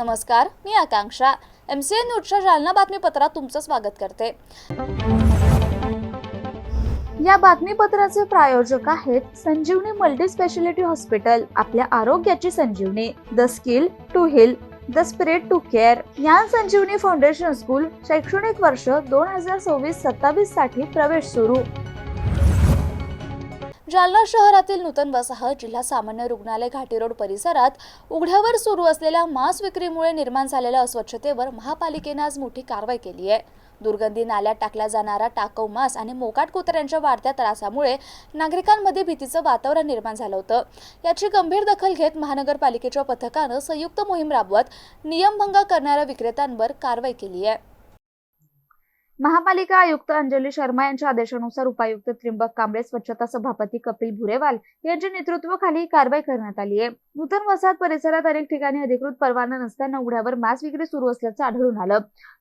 नमस्कार, मी आकांक्षा. MCN न्यूजच्या जालना बातमीपत्रात तुमचं स्वागत करते. या बातमीपत्राचे प्रायोजक आहेत संजीवनी मल्टी स्पेशालिटी हॉस्पिटल. आपल्या आरोग्याची संजीवनी. The skill to heal, the spirit to care. Dnyan Sanjeevani foundation school शैक्षणिक वर्ष 2026-27 साठी प्रवेश सुरू. जालना शहरातील नूतन वसाहत जिल्हा सामान्य रुग्णालय घाटी रोड परिसरात उघड्यावर सुरू असलेल्या मांस विक्रीमुळे निर्माण झालेल्या अस्वच्छतेवर महापालिकेने आज मोठी कारवाई केली आहे. दुर्गंधी नाल्यात टाकला जाणारा टाकाऊ मांस आणि मोकाट कुत्र्यांच्या वाढत्या त्रासामुळे नागरिकांमध्ये भीतीचं वातावरण निर्माण झालं होतं. याची गंभीर दखल घेत महानगरपालिकेच्या पथकानं संयुक्त मोहीम राबवत नियमभंग करणाऱ्या विक्रेत्यांवर कारवाई केली आहे. महापालिका आयुक्त अंजली शर्मा यांच्या आदेशानुसार उपायुक्त त्र्यंबक कांबळे, स्वच्छता सभापती कपिल भुरेवाल यांच्या नेतृत्वाखाली कारवाई करण्यात आली आहे. नूतन वसाहत परिसरात अनेक ठिकाणी अधिकृत परवाना नसताना उघड्यावर मांस विक्री सुरू असल्याचं आढळून आलं.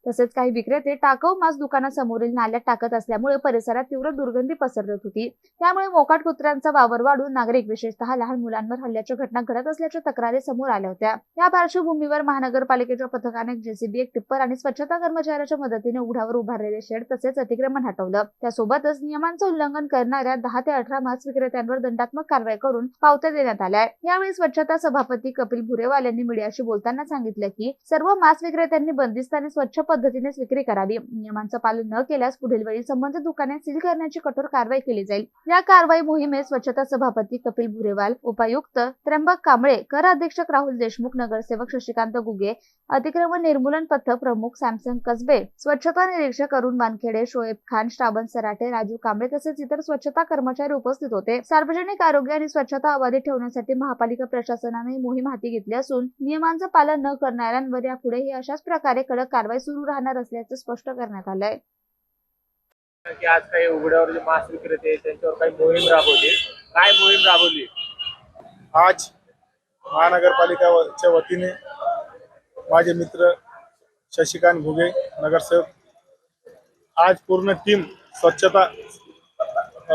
तसेच काही विक्रेते टाकाऊ मांस दुकानासमोरील नाल्यात टाकत असल्यामुळे परिसरात तीव्र दुर्गंधी पसरत होती. त्यामुळे मोकाट कुत्र्यांचा वावर वाढून नागरिक, विशेषतः लहान मुलांवर हल्ल्याच्या घटना घडत असल्याच्या तक्रारी समोर आल्या होत्या. या पार्श्वभूमीवर महानगरपालिकेच्या पथकाने JCB, एक टिप्पर आणि स्वच्छता कर्मचाऱ्याच्या मदतीने उघड्यावर उभारलेले शेड तसेच अतिक्रमण हटवलं. त्यासोबतच नियमांचं उल्लंघन करणाऱ्या 10 ते 18 मांस विक्रेत्यांवर दंडात्मक कारवाई करून पावत्या देण्यात आल्या. यावेळी स्वच्छता सभापती कपिल भुरेवाल यांनी मीडियाशी बोलताना सांगितलं की सर्व मांस विक्रेत्यांनी बंदिस्त आणि स्वच्छ पद्धतीने विक्री करावी. नियमांचं पालन न केल्यास पुढील वेळी संबंधित दुकाने सील करण्याची कठोर कारवाई केली जाईल. या कारवाई मोहिमेत स्वच्छता सभापती कपिल भुरेवाल, उपायुक्त त्र्यंबक कांबळे, कर अधीक्षक राहुल देशमुख, नगरसेवक शशिकांत गुगे, अतिक्रमण निर्मूलन पथक प्रमुख सॅमसंग कसबे, स्वच्छता निरीक्षक अरुण वानखेडे, शोएब खान, श्रावण सराटे, राजू कांबळे तसेच इतर स्वच्छता कर्मचारी उपस्थित होते. सार्वजनिक आरोग्य आणि स्वच्छता अबाधित ठेवण्यासाठी महापालिका प्रशासनाने मोहीम हाती घेतली असून नियमांचं पालन न करणाऱ्यांवर यापुढेही अशाच प्रकारे कडक कारवाई सुरू राहणार असल्याचं स्पष्ट करण्यात आलंय. की आज काही उघड्यावर जे मांस विक्रेते त्यांच्यावर काही मोहीम राबवली. काय मोहीम राबवली? आज महानगरपालिकेच्या वतीने माझे मित्र शशिकांत घुगे, नगरसेवक, आज पूर्ण टीम स्वच्छता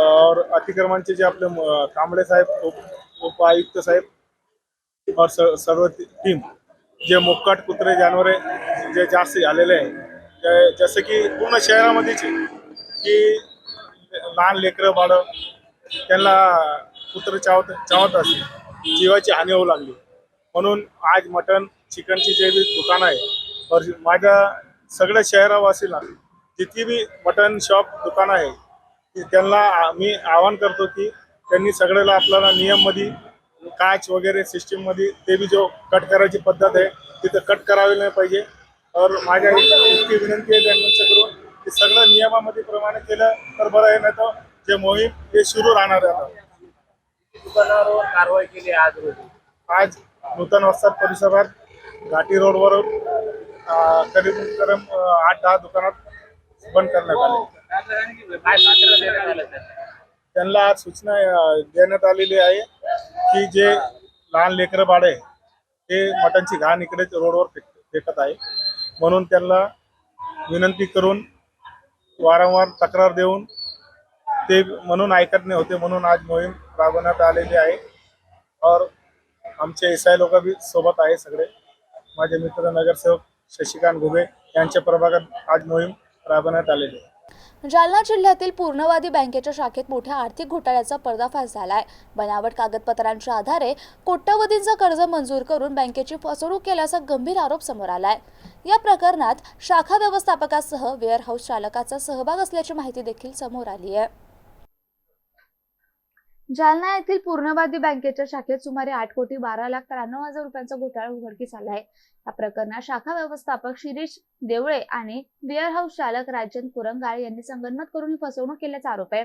और अतिक्रमणचे जे आपले कांबळे साहेब, उपायुक्त साहेब और सर्व टीम जे मोकाट कुत्रे जानवरे जे जास्त झालेले आहे, जसं की पूर्ण शहरामध्येच की लहान लेकरं बाळं त्यांना कुत्रे चावत असते, जीवाची हानी होऊ लागली. म्हणून आज मटन चिकनची जे दुकान आहे और माझ्या सगळ्या शहरावासीला जितकी बी मटन शॉप दुकान आहे त्यांना मी आवाहन करतो की त्यांनी सगळ्याला आपल्याला नियममध्ये काच वगैरे सिस्टीममध्ये ते बी जो कट करायची पद्धत आहे तिथं कट करावी नाही पाहिजे. और माझ्या इतकी विनंती आहे त्यांच्याकडून की सगळं नियमामध्ये प्रमाणे केलं तर बरं आहे, नाही तर जे मोहीम हे सुरू राहणार आहे. दुकानावर कारवाई केली आज रोजी. आज नूतन वसाहत परिसरात घाटी रोडवर करीब 8-10 दुकानात बंद करण्यात आले. काय सूचना देण्यात आल्या? त्यांना आज सूचना देण्यात आलेली आहे की जे लहान लेकरं बाळे ते मटणची घाण इकडे रोडवर फेकत आहे, म्हणून त्यांना विनंती करून वारंवार तक्रार देऊन ते म्हणून ऐकत नाही होते, म्हणून आज मोहीम राबवण्यात आलेली आहे. और आमचे SI लोक बी सोबत आहे. सगळे माझे मित्र नगरसेवक शशिकांत घुगे यांच्या प्रभागात आज मोहीम राबवण्यात आलेली आहे. जालना जिल्ह्यातील पूर्णवादी बँकेच्या शाखेत मोठ्या आर्थिक घोटाळ्याचा पर्दाफाश झालाय. बनावट कागदपत्रांच्या आधारे कोट्यवधींचं कर्ज मंजूर करून बँकेची फसवणूक केल्याचा गंभीर आरोप समोर आलाय. या प्रकरणात शाखा व्यवस्थापकासह वेअरहाऊस चालकाचा सहभाग असल्याची माहिती देखील समोर आली आहे. जालना येथील पूर्णवादी बँकेच्या शाखेत सुमारे 8,12,93,000 रुपयांचा घोटाळा उघडकीस आला आहे. या प्रकरणात शाखा व्यवस्थापक शिरीष देवळे आणि वेअरहाऊस चालक राजन कुरंगाळ यांनी संगनमत करून ही फसवणूक केल्याचा आरोप आहे.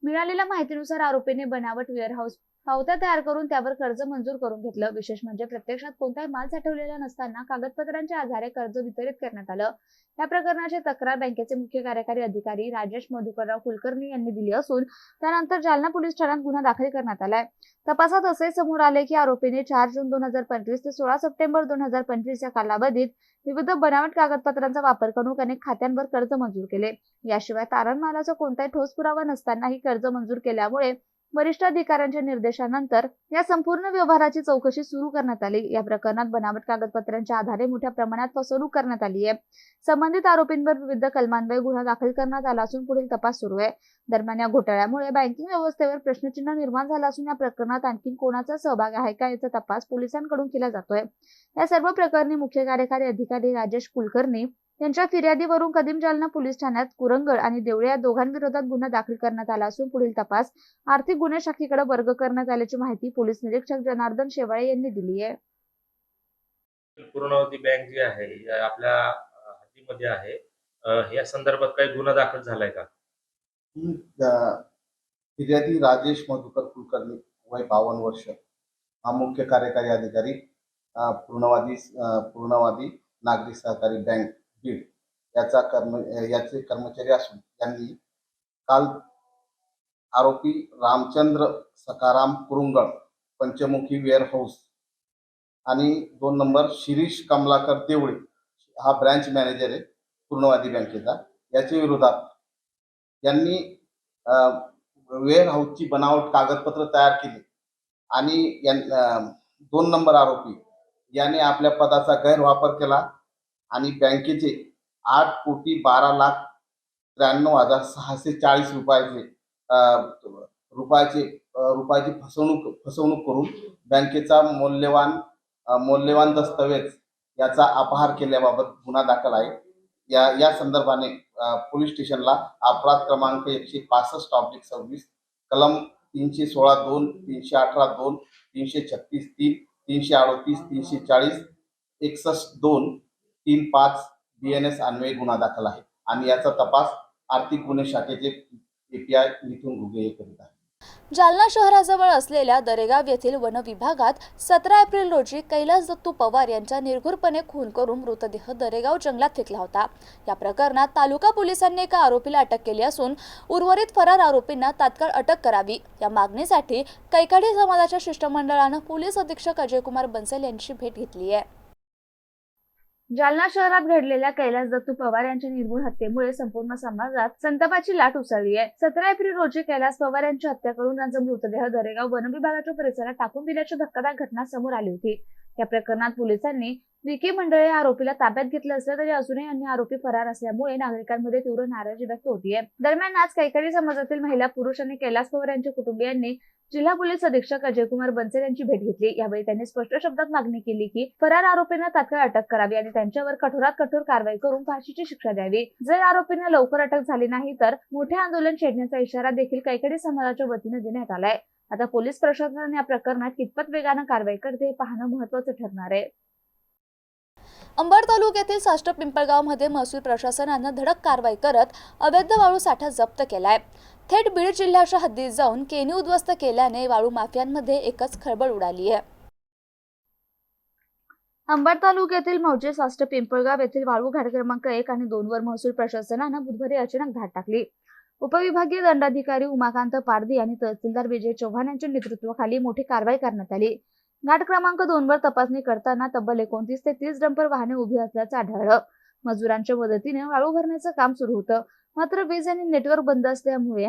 मिळालेल्या माहितीनुसार आरोपीने बनावट वेअरहाऊस पावत्या तयार करून त्यावर कर्ज मंजूर करून घेतलं. विशेष म्हणजे प्रत्यक्षात कोणताही माल साठवलेला नसताना कागदपत्रांच्या आधारे कर्ज वितरित करण्यात आलं. या प्रकरणाची तक्रार बँकेचे मुख्य कार्यकारी अधिकारी राजेश मधुकरराव कुलकर्णी यांनी दिली असून त्यानंतर जालना पोलीस ठाण्यात गुन्हा दाखल करण्यात आलाय. तपासात असे समोर आले की आरोपीने 4 जून 2025 ते 16 सप्टेंबर 2025 या कालावधीत विविध बनावट कागदपत्रांचा वापर करून अनेक खात्यांवर कर्ज मंजूर केले. याशिवाय तारण मालाचा कोणताही ठोस पुरावा नसतानाही कर्ज मंजूर केल्यामुळे वरिष्ठ अधिकाऱ्यांच्या निर्देशानंतर या संपूर्ण व्यवहाराची चौकशी सुरू करण्यात आली। या प्रकरणात बनावट कागदपत्रांच्या आधारे मोठ्या प्रमाणात फसवणूक करण्यात आली आहे। संबंधित आरोपींवर विविध कलमान्वये गुन्हा दाखल करण्यात आला असून पुढील तपास सुरू आहे। दरम्यान या घोटाळ्यामुळे बँकिंग व्यवस्थेवर प्रश्नचिन्ह निर्माण झालं असून या प्रकरणात आणखी कोणाचा सहभाग आहे का याचा तपास पोलिसांकडून केला जातोय। या सर्व प्रकरणी मुख्य कार्यकारी अधिकारी राजेश कुलकर्णी यांच्या फिर्यादीवरून कदीम जालना पोलीस ठाण्यात कुरंगळ आणि देवळे या दोघांविरोधात गुन्हा दाखल करण्यात आला असून पुढील तपास आर्थिक गुन्हे शाखेकडे वर्ग करण्यात आल्याची माहिती पोलीस निरीक्षक जनार्दन शेवाळे यांनी दिली आहे। पूर्णावती बँक जी आहे या आपल्या हद्दीमध्ये आहे, या संदर्भात काही गुन्हा दाखल झालाय का? फिर्यादी राजेश मधुकर कुलकर्णी, वय 52 वर्ष, हा मुख्य कार्यकारी अधिकारी पूर्णवादी नागरी सहकारी बँक बीड याचे कर्मचारी असून त्यांनी काल आरोपी रामचंद्र सकाराम कुरुंगळ, पंचमुखी वेअरहाऊस आणि 2 नंबर शिरीष कमलाकर देवळे, हा ब्रँच मॅनेजर आहे पूर्णवादी बँकेचा, याच्या विरोधात यांनी वेअरहाऊसची बनावट कागदपत्र तयार केली आणि 2 नंबर आरोपी याने आपल्या पदाचा गैरवापर केला आणि बँकेचे 8,12,93,640 रुपयाची फसवणूक करून बँकेचा मौल्यवान दस्तावेज याचा अपहार केल्याबाबत गुन्हा दाखल आहे। या संदर्भाने पोलीस स्टेशनला अपराध क्रमांक 165/26 कलम 316(2), 318(2), 336(3), 338, 340, 61(2), 35 BNS अन्वये गुन्हा दाखल आहे आणि याचा तपास आर्थिक गुन्हे शाखेचे API मिथुन घुगे करीत आहे। जालना शहराजवळ असलेल्या दरेगाव येथील वन विभागात 17 एप्रिल रोजी कैलास दत्तू पवार यांचा निर्घृणपणे खून करून मृतदेह दरेगाव जंगलात फेकला होता। या प्रकरणात तालुका पोलिसांनी एका आरोपीला अटक केली असून उर्वरित फरार आरोपींना तात्काळ अटक करावी या मागणीसाठी कैकाडी समाजाच्या शिष्टमंडळानं पोलीस अधीक्षक अजयकुमार बन्सल यांची भेट घेतली आहे। जालना शहरात घडलेल्या कैलास दत्तू पवार यांच्या निर्घृण हत्येमुळे संपूर्ण समाजात संतापाची लाट उसळली आहे। 17 एप्रिल रोजी कैलास पवार यांची हत्या करून त्यांचा मृतदेह दरेगाव वन विभागाच्या परिसरात टाकून दिल्याची धक्कादायक घटना समोर आली होती। या प्रकरणात पोलिसांनी विकी मंडळे या आरोपीला ताब्यात घेतलं असलं तरी अजूनही अन्य आरोपी फरार असल्यामुळे नागरिकांमध्ये तीव्र नाराजी व्यक्त होतीये। दरम्यान आज कैकाडी समाजातील महिला, पुरुष आणि कैलास पवार यांच्या कुटुंबियांनी जिल्हा पोलीस अधीक्षक अजयकुमार बन्सल यांची भेट घेतली। यावेळी त्यांनी स्पष्ट शब्दात मागणी केली की फरार आरोपींना तात्काळ अटक करावी आणि त्यांच्यावर कठोरात कठोर कारवाई करून फाशीची शिक्षा द्यावी। जर आरोपींना लवकर अटक झाली नाही तर मोठे आंदोलन छेडण्याचा इशारा देखील कैकाडी समाजाच्या वतीने देण्यात आलाय। आता पोलीस प्रशासन या प्रकरणात कितपत वेगानं कारवाई करते हे पाहणं महत्त्वाचं ठरणार आहे। अंबड तालुक्यातील साष्ट पिंपळगावमध्ये महसूल प्रशासनानं धडक कारवाई करत अवैध वाळू साठा जप्त केलाय। थेट बीड जिल्ह्याच्या हद्दीत जाऊन केनी उद्ध्वस्त केल्याने वाळू माफियांमध्ये एकच खळबळ उडाली आहे। अंबड तालुक्यातील मौजे साष्ट पिंपळगाव येथील वाळू घाट क्रमांक 1 आणि 2 वर महसूल प्रशासनानं बुधवारी अचानक धाड टाकली। उपविभागीय दंडाधिकारी उमाकांत पारधी आणि तहसीलदार विजय चव्हाण यांच्या नेतृत्वाखाली मोठी कारवाई करण्यात आली। घाट क्रमांक 2 वर तपासणी करताना तब्बल 29 ते 30 डंपर वाहने उभी असल्याचं आढळलं। मजुरांच्या मदतीने वाळू भरण्याचं काम सुरू होतं, मात्र वीज आणि नेटवर्क बंद असल्यामुळे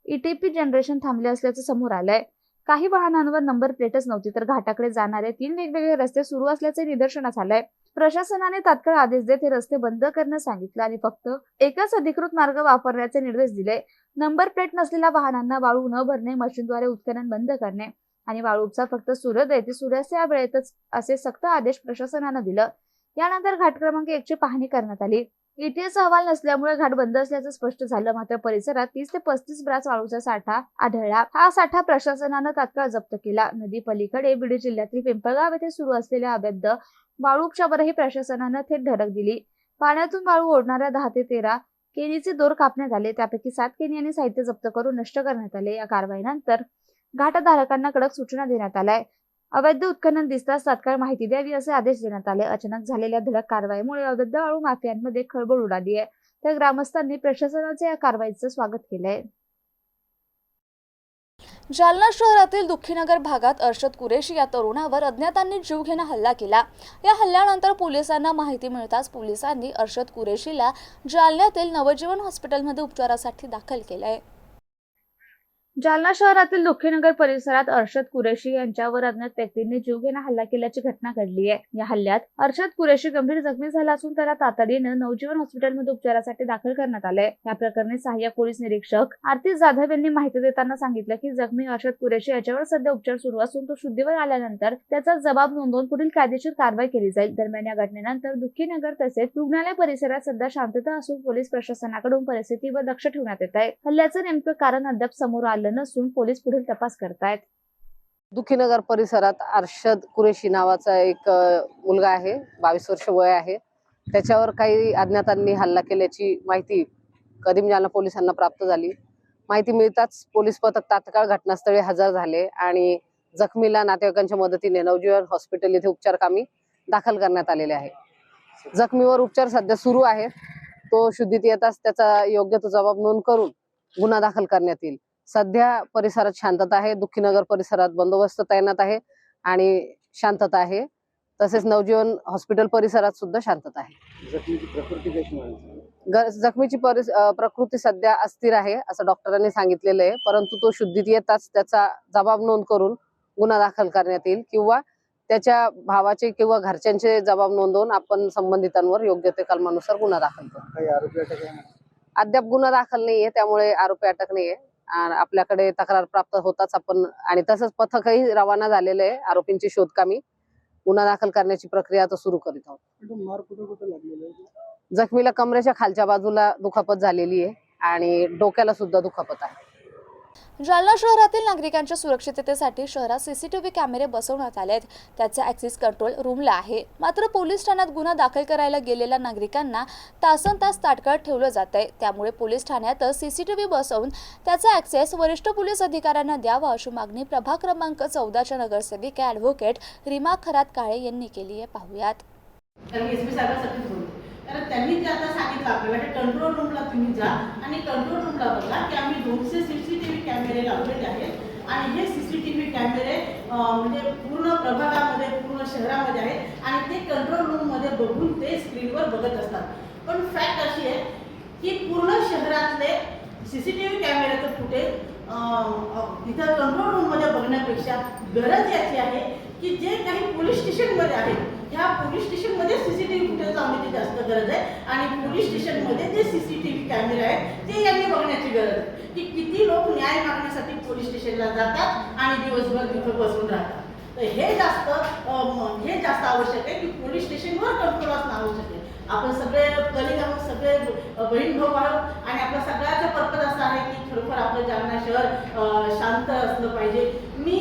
ETP जनरेशन थांबले असल्याचं समोर आलंय। काही वाहनांवर नंबर प्लेटच नव्हती तर घाटाकडे जाणारे 3 वेगवेगळे रस्ते सुरू असल्याचे निदर्शनास आलंय। प्रशासनाने तात्काळ आदेश देत हे रस्ते बंद करण्यास सांगितलं आणि फक्त एकच अधिकृत मार्ग वापरण्याचे निर्देश दिले। नंबर प्लेट नसलेल्या वाहनांना वाळू न भरणे, मशीनद्वारे उत्खनन बंद करणे आणि वाळू उपसा फक्त सूर्योदय ते सूर्यास्त या वेळेतच असे सक्त आदेश प्रशासनानं दिलं। यानंतर घाट क्रमांक 1 ची पाहणी करण्यात आली। ETS अहवाल नसल्यामुळे घाट बंद असल्याचं स्पष्ट झालं, मात्र परिसरात 30 ते 35 ब्रास वाळूचा साठा आढळला। हा साठा प्रशासनानं तात्काळ जप्त केला। नदी पलीकडे बीड जिल्ह्यातील पिंपळगाव येथे सुरू असलेल्या अवैध वाळू उपशावरही प्रशासनानं थेट धडक दिली। पाण्यातून वाळू ओढणाऱ्या 10 ते 13 केनीचे दोर कापण्यात आले, त्यापैकी 7 केनी आणि साहित्य जप्त करून नष्ट करण्यात आले। या कारवाईनंतर घाटधारकांना कडक सूचना देण्यात आल्या। अवैध उत्खनन दिसताच तात्काळ माहिती द्यावी असे आदेश देण्यात आले। अचानक झालेल्या धडक कारवाईमुळे अवैध वाळू माफियांमध्ये खळबळ उडाली आहे, तर ग्रामस्थांनी प्रशासनाच्या या कारवाईचं स्वागत केलंय। जालना शहरातील दुःखीनगर भागात अर्शद कुरेशी या तरुणावर अज्ञातांनी जीवघेणा हल्ला केला। या हल्ल्यानंतर पोलिसांना माहिती मिळताच पोलिसांनी अर्शद कुरेशीला जालन्यातील नवजीवन हॉस्पिटलमध्ये उपचारासाठी दाखल केलंय। जालना शहरातील दुःखीनगर परिसरात अर्शद कुरेशी यांच्यावर अज्ञात व्यक्तींनी जीवघेणा हल्ला केल्याची घटना घडली आहे। या हल्ल्यात अर्शद कुरेशी गंभीर जखमी झाला असून त्याला तातडीनं नवजीवन हॉस्पिटलमध्ये उपचारासाठी दाखल करण्यात आले। या प्रकरणी सहाय्यक पोलीस निरीक्षक आरती जाधव यांनी माहिती देताना सांगितलं की जखमी अर्शद कुरेशी याच्यावर सध्या उपचार सुरू असून तो शुद्धीवर आल्यानंतर त्याचा जबाब नोंदवून पुढील कायदेशीर कारवाई केली जाईल। दरम्यान या घटनेनंतर दुःखीनगर तसेच रुग्णालय परिसरात सध्या शांतता असून पोलीस प्रशासनाकडून परिस्थितीवर लक्ष ठेवण्यात येत आहे। हल्ल्याचं नेमकं कारण अद्याप समोर आलं नसून पोलीस पुढील तपास करतायत। दुःखीनगर परिसरात अर्शद कुरेशी नावाचा एक मुलगा आहे, 22 वर्ष वय आहे। त्याच्यावर काही अज्ञातांनी हल्ला केल्याची माहिती कदीम जालना पोलिसांना प्राप्त झाली। माहिती मिळताच पोलीस पथक तात्काळ घटनास्थळी हजर झाले आणि जखमीला नातेवाईकांच्या मदतीने नवजीवन हॉस्पिटल येथे उपचारकामी दाखल करण्यात आलेले आहे। जखमीवर उपचार सध्या सुरू आहेत। तो शुद्धीत येताच त्याचा योग्य तो जबाब नोंद करून गुन्हा दाखल करण्यात येईल। सध्या परिसरात शांतता आहे। दुःखीनगर परिसरात बंदोबस्त तैनात आहे आणि शांतता आहे। तसेच नवजीवन हॉस्पिटल परिसरात सुद्धा शांतता आहे। जखमीची प्रकृती सध्या अस्थिर आहे असं डॉक्टरांनी सांगितलेलं आहे, परंतु तो शुद्धीत येताच त्याचा जबाब नोंद करून गुन्हा दाखल करण्यात येईल किंवा त्याच्या भावाचे किंवा घरच्यांचे जबाब नोंदवून आपण संबंधितांवर योग्य ते कलमानुसार गुन्हा दाखल करू। अद्याप गुन्हा दाखल नाहीये, त्यामुळे आरोपी अटक नाहीये। आपल्याकडे तक्रार प्राप्त होताच आपण आणि तसंच पथकही रवाना झालेलं आहे आरोपींची शोधकामी। गुन्हा दाखल करण्याची प्रक्रिया आता सुरू करीत आहोत। जखमीला कमरेच्या खालच्या बाजूला दुखापत झालेली आहे आणि डोक्याला सुद्धा दुखापत आहे। जालना शहरातील नागरिकांच्या सुरक्षिततेसाठी शहरात सीसीटीव्ही कॅमेरे बसवण्यात आलेत। त्याचा ॲक्सेस कंट्रोल रूमला आहे। मात्र पोलीस ठाण्यात गुन्हा दाखल करायला गेलेल्या नागरिकांना तासनतास ताटकळत ठेवलं जातंय। त्यामुळे पोलीस ठाण्यातच सीसीटीव्ही बसवून त्याचा ॲक्सेस वरिष्ठ पोलीस अधिकाऱ्यांना द्यावा अशी मागणी प्रभाग क्रमांक 14च्या नगरसेविका ॲडव्होकेट रीमा खरात काळे यांनी केली आहे। पाहूयात। कारण त्यांनी जे आता सांगितलं आपल्याला की कंट्रोल रूमला तुम्ही जा आणि कंट्रोल रूमला बघा की आम्ही 200 सीसीटीव्ही कॅमेरे लावलेले आहेत आणि हे सीसीटीव्ही कॅमेरे म्हणजे पूर्ण प्रभागामध्ये पूर्ण शहरामध्ये आहेत आणि ते कंट्रोल रूममध्ये बघून ते स्क्रीनवर बघत असतात। पण फॅक्ट अशी आहे की पूर्ण शहरातले सीसीटीव्ही कॅमेऱ्याचं फुटेज तिथं कंट्रोल रूममध्ये बघण्यापेक्षा गरज याची आहे की जे काही पोलीस स्टेशनमध्ये आहेत ह्या पोलीस स्टेशनमध्ये सीसीटीव्ही फुटेज लावण्याची जास्त गरज आहे आणि पोलीस स्टेशनमध्ये जे सीसीटीव्ही कॅमेरे आहेत ते यांनी बघण्याची गरज आहे की किती लोक न्याय मागण्यासाठी पोलीस स्टेशनला जातात आणि दिवसभर तिथं बसून राहतात। तर हे जास्त आवश्यक आहे की पोलीस स्टेशनवर कंट्रोल असणं आवश्यक आहे। आपण सगळे कलिग आहोत, सगळे बहीण भाऊ आहोत आणि आपला सगळ्याचा पर्पज असा आहे की खरोखर आपलं जालना शहर शांत असलं पाहिजे। मी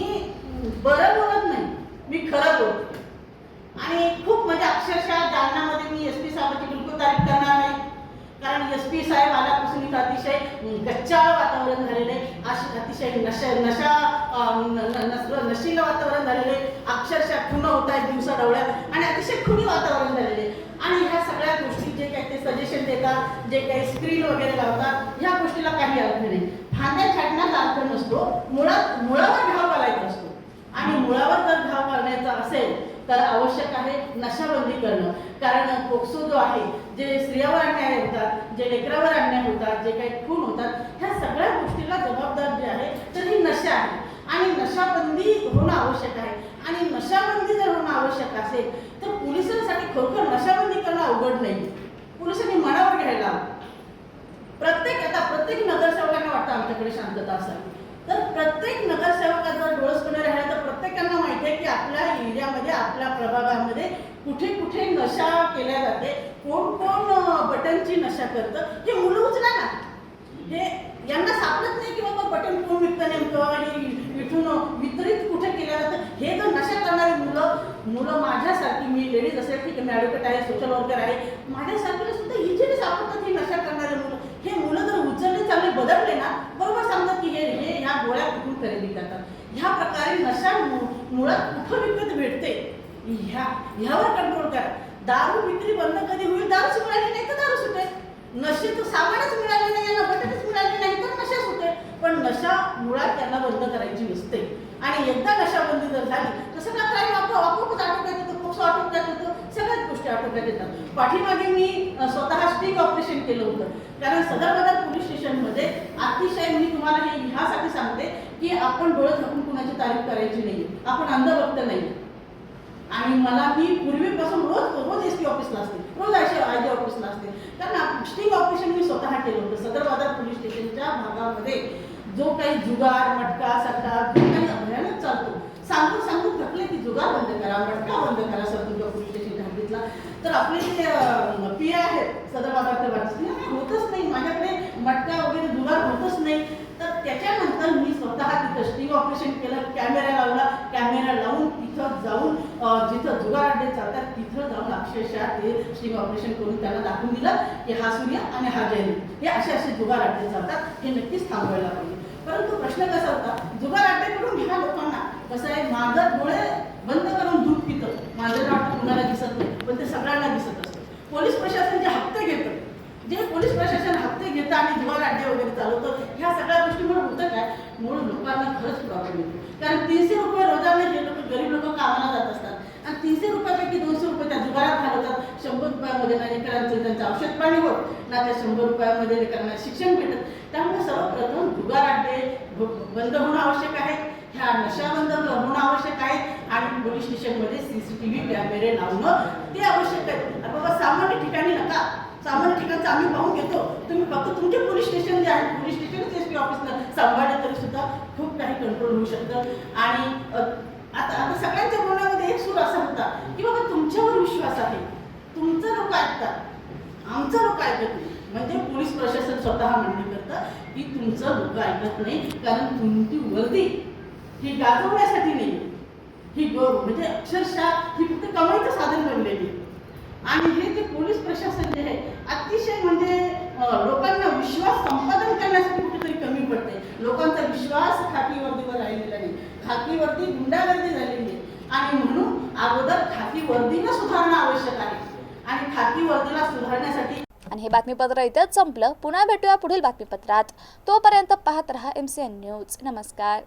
बरं बोलत नाही, मी खरं बोलते आणि खूप म्हणजे अक्षरशः जालन्यामध्ये मी SP साहेबांची बिलकुल तारीफ करणार नाही, कारण SP साहेब आल्यापासून इथं अतिशय गच्चाळ वातावरण झालेलं आहे। अतिशय नशीलं वातावरण झालेलं आहे। अक्षरशः खुणं होत आहेत दिवसा डवळ्यात आणि अतिशय खुनी वातावरण झालेले आहे आणि ह्या सगळ्या गोष्टी जे काही ते सजेशन देतात, जे काही स्क्रीन वगैरे लावतात, ह्या गोष्टीला काही अर्थ नाही। फांद्या छाटण्याचा अर्थ नसतो, मुळावर घाव घालायचा असतो आणि मुळावर जर घाव घालण्याचा असेल तर आवश्यक आहे नशाबंदी करणं। कारण पोक्सो जो आहे, जे स्त्रियावर अन्याय होतात, जे लेकरावर अन्याय होतात, जे काही खून होतात, ह्या सगळ्या गोष्टीला जबाबदार जे आहे तर ही नशा आहे आणि नशाबंदी होणं आवश्यक आहे। आणि नशाबंदी जर होणं आवश्यक असेल तर पोलिसांसाठी खरोखर नशाबंदी करणं अवघड नाही। पोलिसांनी मनावर घ्यायला प्रत्येक नगरसेवकांना वाटतं आमच्याकडे शांतता असावी, तर प्रत्येक नगरसेवकाचा डोळसपणे राहिला तर प्रत्येकांना माहिती आहे की आपल्या एरियामध्ये, आपल्या प्रभागामध्ये कुठे कुठे नशा केल्या जाते, कोण कोण बटनची नशा करतं हे मुलं उचला ना। हे यांना सापडत नाही की बाबा बटन कोण विकतं नेमकं आणि इथून वितरित कुठे केलं जातं। हे जर नशा करणारी मुलं माझ्यासारखी, मी लेडीज असेल ठीक आहे, मी ॲडव्होकेट आहे, सोशल वर्कर आहे, माझ्यासारखीला सुद्धा इझिली सापडतात ही नशा करणारे मुलं। हे मुलं जर उचलले, चांगले बदलले ना, बरोबर सांगतात की हे ह्या गोळ्या कुठून खरेदी करतात। ह्या प्रकारे नशा मुळात कुठं विकत भेटते ह्यावर कंट्रोल करा। दारू विक्री बंद कधी होईल? दारूच मिळाली नाही तर दारू सुटेल, नशेचं सामानच मिळाले नाही, यांना बटनच मिळाले नाही तर नशा सुटेल। पण नशा मुळात त्यांना बंद करायची नसते आणि एकदा नशाबंदी जर झाली तर सगळा क्राईम आपोआपच आटोक्यात येतो, पोक्सो आटोक्यात येतो, सगळ्याच गोष्टी आटोक्यात येतात। पाठीमागे मी स्वतः स्टिक ऑपरेशन केलं होतं, कारण सदर पोलीस स्टेशन स्टेशनमध्ये अतिशय, मी तुम्हाला हे ह्यासाठी सांगते की आपण डोळे झाकून कुणाची तारीफ करायची नाही, आपण अंधभक्त नाही. आणि मी पूर्वीपासून रोज एस पी ऑफिसला असते, रोज आय ऑफिसला असते, कारण स्टिंग ऑपरेशन मी स्वतः केलं होतं. सदर बाजार पोलीस स्टेशनच्या भागामध्ये जो काही जुगार, मटका, सट्टा जो काही भयानक चालतो, सांगून थकले की जुगार बंद करा, मटका बंद करा सरतुर्ग पोलीस स्टेशनच्या हद्दीतला. तर आपले जे पी आय आहेत सदर बाजारच्या होतच नाही, माझ्याकडे मटका वगैरे जुगार होतच नाही. तर त्याच्यानंतर मी स्वतः तिथं स्टिंग ऑपरेशन केलं, कॅमेरा लावला, कॅमेरा लावून तिथं जाऊन जिथं जुगार अड्डे चालतात तिथं जाऊन अक्षरशः ते स्टिंग ऑपरेशन करून त्यांना दाखवून दिलं की हा सूर्य आणि हा जैन हे असे जुगार अड्डे चालतात, हे नक्कीच थांबवायला पाहिजे. परंतु प्रश्न कसा होता, जुगार अड्ड्याकडून ह्या लोकांना कसं आहे, माझं डोळे बंद करून दूध पितं, माझं वाटतं कुणाला दिसत नाही, पण ते सगळ्यांना दिसत असतं. पोलीस प्रशासन जे हप्ते घेतं, जे पोलीस प्रशासन हप्ते घेतं आणि जुगार अड्डे वगैरे चालवतं, ह्या सगळ्या गोष्टीमुळे होतं काय, म्हणून लोकांना खरंच प्रॉब्लेम येतो. कारण 300 रुपये रोजाने जे लोक गरीब लोक कामाला जात असतात आणि 300 रुपयापैकी 200 रुपये त्या जुगारात घालवतात. 100 रुपयामध्ये ना लेकरांचं त्यांचं औषध पाणी होत ना, त्या 100 रुपयामध्ये लेकरांना शिक्षण भेटत. त्यामुळे सर्वप्रथम जुगार अड्डे बंद होणं आवश्यक आहे, ह्या नशा बंद होणं आवश्यक आहे आणि पोलीस स्टेशनमध्ये CCTV कॅमेरे लावणं ते आवश्यक आहे. बाबा सामान्य ठिकाणी नका, सामान्य ठिकाणचं आम्ही पाहून घेतो, तुम्ही फक्त तुमचे पोलीस स्टेशन जे आहे, पोलीस स्टेशनच SP ऑफिसला सांभाळले तरी सुद्धा खूप काही कंट्रोल होऊ शकतं. आणि आता सगळ्यांच्या बोलण्यामध्ये एक सूर असा होता की बाबा तुमच्यावर विश्वास आहे, तुमचं लोक ऐकतात, आमचं लोक ऐकत नाही. म्हणजे पोलीस प्रशासन स्वतः म्हणणे करतं की तुमचं लोक ऐकत नाही, कारण तुमची वर्दी ही गाजवण्यासाठी नाही, ही म्हणजे अक्षरशः ही फक्त कमाईचं साधन बनलेली आहे. आणि हे जे पोलीस प्रशासन जे आहे अतिशय म्हणजे लोकांना विश्वास संपादन करण्यासाठी कुठेतरी कमी पडते. लोकांचा विश्वास खाकी वर्दीवर राहिलेला नाही, खाकी वर्दी गुंडागर्दी झालेली आहे. आणि म्हणून अगोदर खाकी वर्दीला सुधारणं आवश्यक आहे आणि खाकी वर्दीला सुधारण्यासाठी. आणि हे बातमीपत्र इथेच संपलं. पुन्हा भेटूया पुढील बातमीपत्रात. तोपर्यंत पाहत रहा MCN न्यूज. नमस्कार.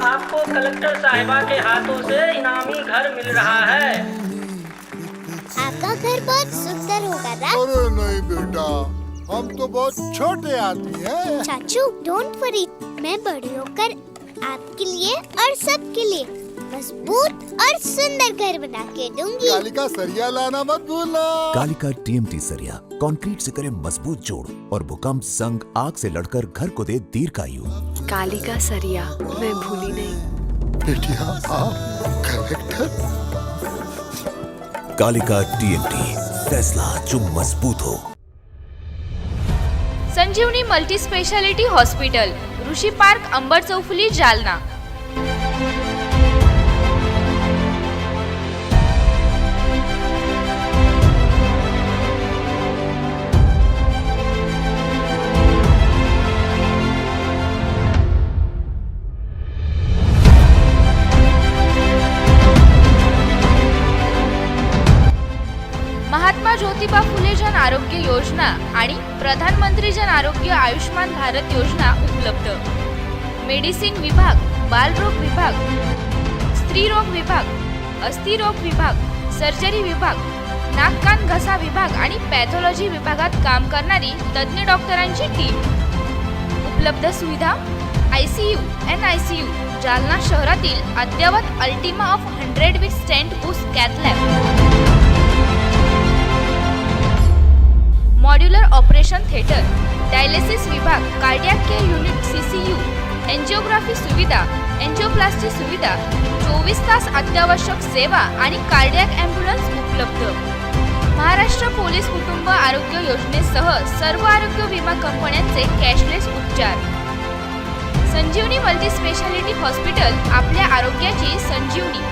आपको कलेक्टर साहिबा के हाथों से इनामी घर मिल रहा है। आपका घर बहुत सुंदर होगा ना? अरे नहीं बेटा, हम तो बहुत छोटे आदमी हैं। चाचू डोंट वरी, मैं बड़ी होकर आपके लिए और सबके लिए मजबूत और सुंदर घर बना के दूंगी। कालिका सरिया लाना मत भूलना। कालिका TMT सरिया कंक्रीट से करे मजबूत जोड़ और भूकंप संग आग से लड़कर घर को दे दीर्घायु। कालिका सरिया मैं भूली नहीं। बेटिया आप कलेक्टर। कालिका TMT, फैसला जो मजबूत हो। संजीवनी मल्टी स्पेशालिटी हॉस्पिटल, ऋषी पार्क, अंबर चौफुली, जालना। महात्मा ज्योतिबा फुले जन आरोग्य योजना आणि प्रधानमंत्री जन आरोग्य आयुष्मान भारत योजना उपलब्ध. मेडिसिन विभाग, बालरोग विभाग, स्त्रीरोग विभाग, अस्थिरोग विभाग, सर्जरी विभाग, नाक कान घसा विभाग आणि पॅथॉलॉजी विभागात काम करणारी तज्ञ डॉक्टरांची टीम. उपलब्ध सुविधा ICU, NICU, जालना शहरातील अद्ययावत Ultima of 100 with stent boost cath lab. Modular operation theatre, dialysis विभाग, cardiac care unit, CCU, angiography सुविधा, एंजिओप्लास्टी सुविधा, 24 तास अत्यावश्यक सेवा आणि कार्डियक ॲम्ब्युलन्स उपलब्ध. महाराष्ट्र पोलीस कुटुंब आरोग्य योजनेसह सर्व आरोग्य विमा कंपन्यांचे कॅशलेस उपचार. संजीवनी मल्टी स्पेशालिटी हॉस्पिटल, आपल्या आरोग्याची संजीवनी.